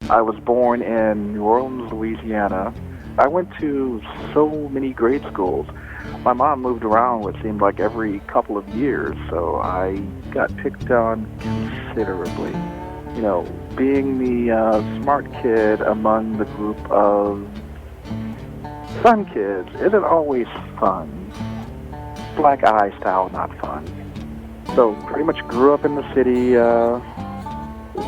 I was born in New Orleans, Louisiana. I went to so many grade schools. My mom moved around what seemed like every couple of years, so I got picked on considerably. You know, being the smart kid among the group of fun kids isn't always fun. Black eye style, not fun. So pretty much grew up in the city,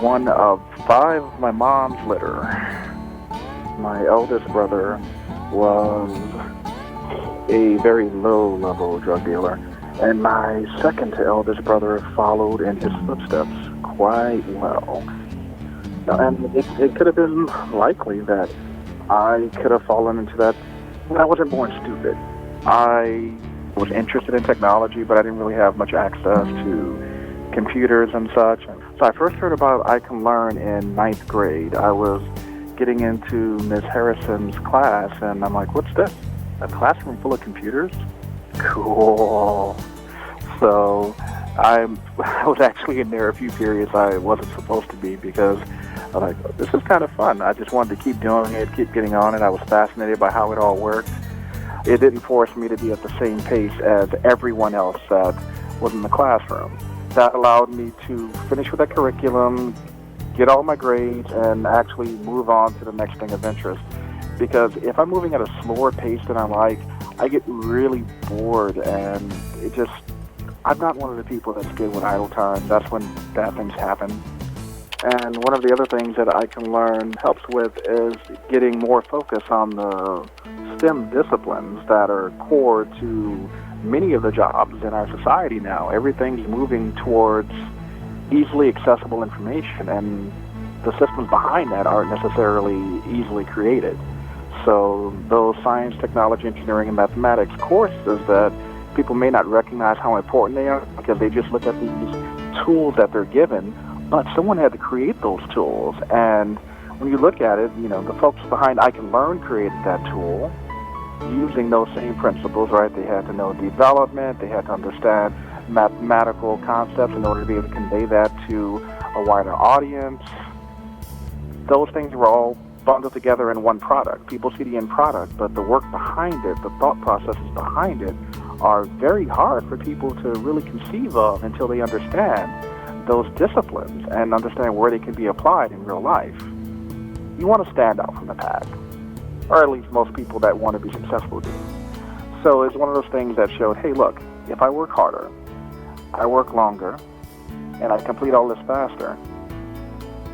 one of 5 of my mom's litter. My eldest brother was a very low-level drug dealer, and my second to eldest brother followed in his footsteps quite well. And it could have been likely that I could have fallen into that. I wasn't born stupid. I was interested in technology, but I didn't really have much access to computers and such. So I first heard about I Can Learn in 9th grade. I was getting into Ms. Harrison's class, and I'm like, what's this? A classroom full of computers? Cool. So I was actually in there a few periods I wasn't supposed to be because I'm like, this is kind of fun. I just wanted to keep doing it, keep getting on it. I was fascinated by how it all worked. It didn't force me to be at the same pace as everyone else that was in the classroom. That allowed me to finish with that curriculum, get all my grades, and actually move on to the next thing of interest. Because if I'm moving at a slower pace than I like, I get really bored, and I'm not one of the people that's good with idle time. That's when bad things happen. And one of the other things that I Can Learn helps with is getting more focus on the STEM disciplines that are core to many of the jobs in our society now. Everything's moving towards easily accessible information, and the systems behind that aren't necessarily easily created. So those science, technology, engineering, and mathematics courses that people may not recognize how important they are because they just look at these tools that they're given, but someone had to create those tools. And when you look at it, you know, the folks behind I Can Learn created that tool using those same principles, right? They had to know development, they had to understand mathematical concepts in order to be able to convey that to a wider audience. Those things were all bundled together in one product. People see the end product, but the work behind it, the thought processes behind it, are very hard for people to really conceive of until they understand those disciplines and understand where they can be applied in real life. You want to stand out from the pack, or at least most people that want to be successful do. So it's one of those things that showed, hey, look, if I work harder, I work longer, and I complete all this faster,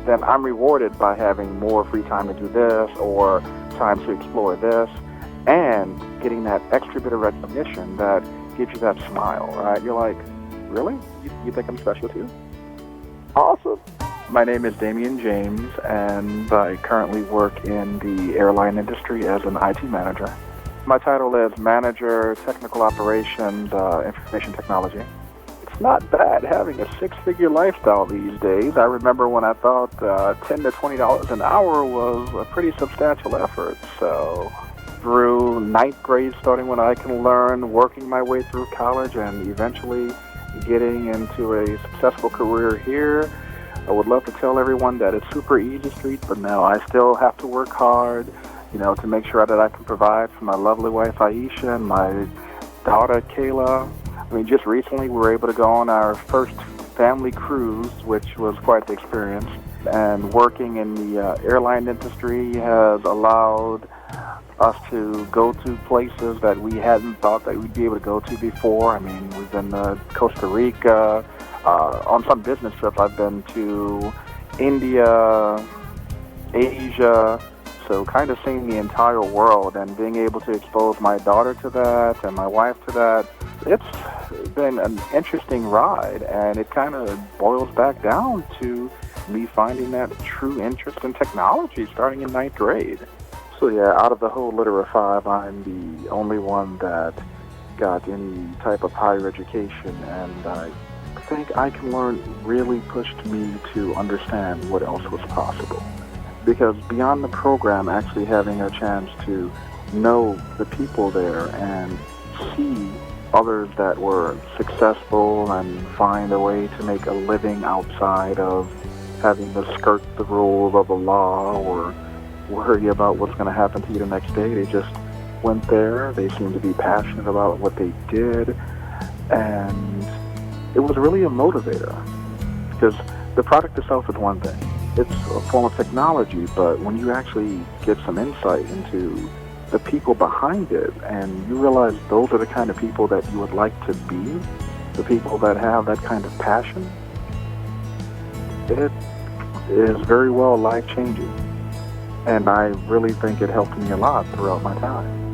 then I'm rewarded by having more free time to do this or time to explore this, and getting that extra bit of recognition that gives you that smile, right? You're like, really? You think I'm special too? Awesome. My name is Damien James, and I currently work in the airline industry as an IT manager. My title is Manager, Technical Operations, Information Technology. It's not bad having a 6-figure lifestyle these days. I remember when I thought $10 to $20 an hour was a pretty substantial effort. So through 9th grade, starting when I Can Learn, working my way through college, and eventually getting into a successful career here. I would love to tell everyone that it's super easy street, but no, I still have to work hard, you know, to make sure that I can provide for my lovely wife Aisha and my daughter Kayla. I mean, just recently we were able to go on our first family cruise, which was quite the experience. And working in the airline industry has allowed us to go to places that we hadn't thought that we'd be able to go to before. I mean, we've been to Costa Rica. On some business trips, I've been to India, Asia, so kind of seeing the entire world and being able to expose my daughter to that and my wife to that. It's been an interesting ride, and it kind of boils back down to me finding that true interest in technology starting in 9th grade. So yeah, out of the whole litter of 5, I'm the only one that got any type of higher education, and I think I Can Learn really pushed me to understand what else was possible. Because beyond the program, actually having a chance to know the people there and see others that were successful and find a way to make a living outside of having to skirt the rules of the law or worry about what's going to happen to you the next day. They just went there. They seemed to be passionate about what they did, and it was really a motivator, because the product itself is one thing. It's a form of technology, but when you actually get some insight into the people behind it, and you realize those are the kind of people that you would like to be, the people that have that kind of passion, it is very well life-changing. And I really think it helped me a lot throughout my time.